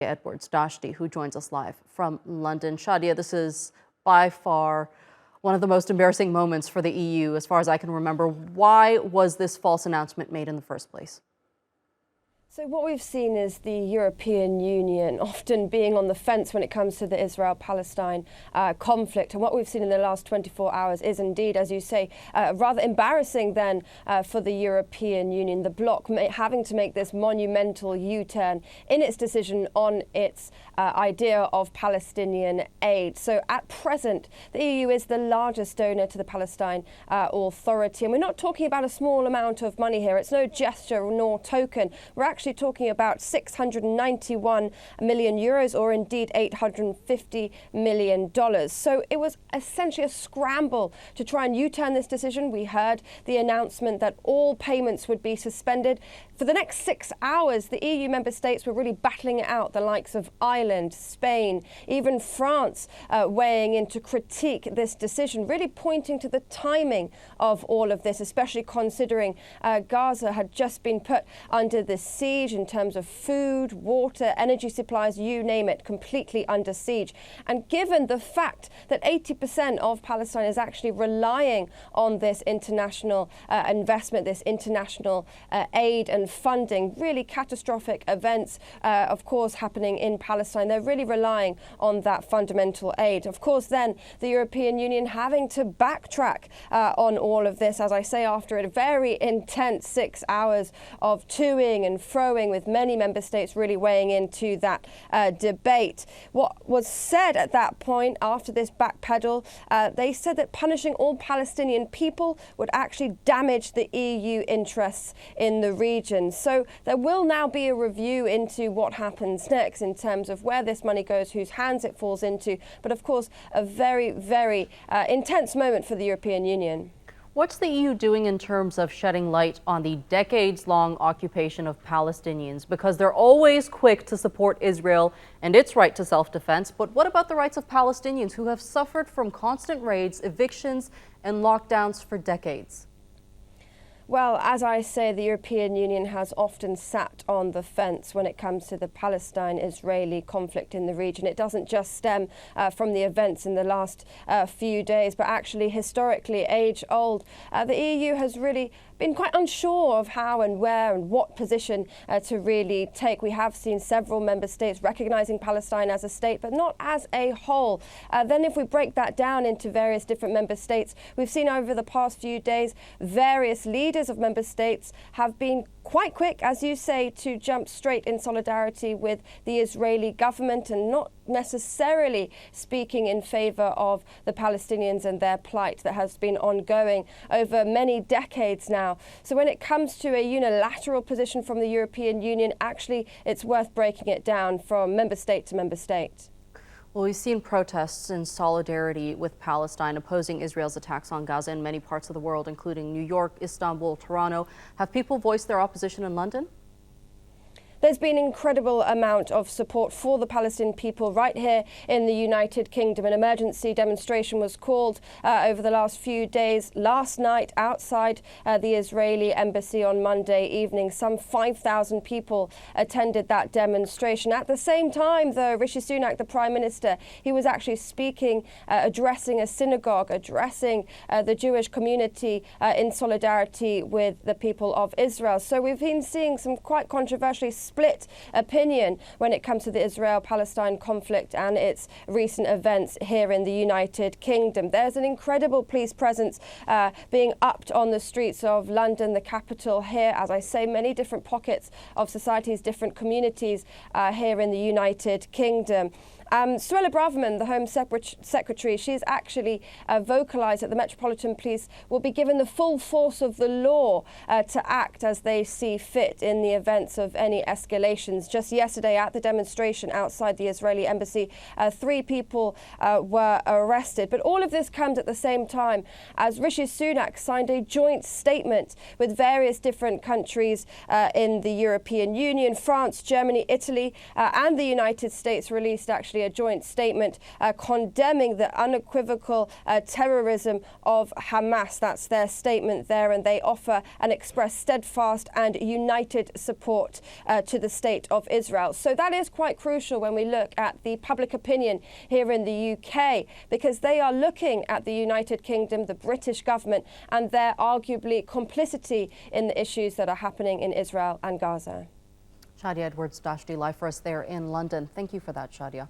Edwards-Dashti, who joins us live from London. Shadia, this is by far one of the most embarrassing moments for the EU, as far as I can remember. Why was this false announcement made in the first place? So what we've seen is the European Union often being on the fence when it comes to the Israel-Palestine conflict. And what we've seen in the last 24 hours is indeed, as you say, rather embarrassing then for the European Union, the bloc having to make this monumental U-turn in its decision on its idea of Palestinian aid. So at present, the EU is the largest donor to the Palestine Authority. And we're not talking about a small amount of money here. It's no gesture nor token. We're actually talking about 691 million euros, or indeed $850 million. So it was essentially a scramble to try and U-turn this decision. We heard the announcement that all payments would be suspended. For the next 6 hours, the EU member states were really battling it out, the likes of Ireland, Spain, even France weighing in to critique this decision, really pointing to the timing of all of this, especially considering Gaza had just been put under the siege in terms of food, water, energy supplies, you name it, completely under siege. And given the fact that 80% of Palestine is actually relying on this international investment, this international aid and funding, really catastrophic events, of course, happening in Palestine, they're really relying on that fundamental aid. Of course, then the European Union having to backtrack on all of this, as I say, after a very intense 6 hours of toing and froing, with many member states really weighing into that debate. What was said at that point after this backpedal, they said that punishing all Palestinian people would actually damage the EU interests in the region. So there will now be a review into what happens next in terms of where this money goes, whose hands it falls into. But of course, a very, very intense moment for the European Union. What's the EU doing in terms of shedding light on the decades-long occupation of Palestinians? Because they're always quick to support Israel and its right to self-defense. But what about the rights of Palestinians who have suffered from constant raids, evictions, and lockdowns for decades? Well, as I say, the European Union has often sat on the fence when it comes to the Palestine-Israeli conflict in the region. It doesn't just stem from the events in the last few days, but actually historically age-old. The EU has really been quite unsure of how and where and what position to really take. We have seen several member states recognizing Palestine as a state, but not as a whole. Then if we break that down into various different member states, we've seen over the past few days various leaders of member states have been quite quick, as you say, to jump straight in solidarity with the Israeli government and not necessarily speaking in favor of the Palestinians and their plight that has been ongoing over many decades now. So when it comes to a unilateral position from the European Union, actually it's worth breaking it down from member state to member state. Well, we've seen protests in solidarity with Palestine opposing Israel's attacks on Gaza in many parts of the world, including New York, Istanbul, Toronto. Have people voiced their opposition in London? There's been an incredible amount of support for the Palestinian people right here in the United Kingdom. An emergency demonstration was called over the last few days. Last night, outside the Israeli embassy on Monday evening, some 5,000 people attended that demonstration. At the same time, though, Rishi Sunak, the Prime Minister, he was actually speaking, addressing a synagogue, addressing the Jewish community in solidarity with the people of Israel. So we've been seeing some quite controversially split opinion when it comes to the Israel-Palestine conflict and its recent events here in the United Kingdom. There's an incredible police presence being upped on the streets of London, the capital here. As I say, many different pockets of societies, different communities here in the United Kingdom. Suella Braverman, the Home Secretary, she's actually vocalised that the Metropolitan Police will be given the full force of the law to act as they see fit in the events of any escalations. Just yesterday at the demonstration outside the Israeli embassy, 3 people were arrested. But all of this comes at the same time as Rishi Sunak signed a joint statement with various different countries in the European Union. France, Germany, Italy and the United States released actually actually a joint statement condemning the unequivocal terrorism of Hamas. That's their statement there, and they offer and express steadfast and united support to the state of Israel. So that is quite crucial when we look at the public opinion here in the UK, because they are looking at the United Kingdom, the British government, and their arguably complicity in the issues that are happening in Israel and Gaza. Shadia Edwards-Dashti live for us there in London. Thank you for that, Shadia.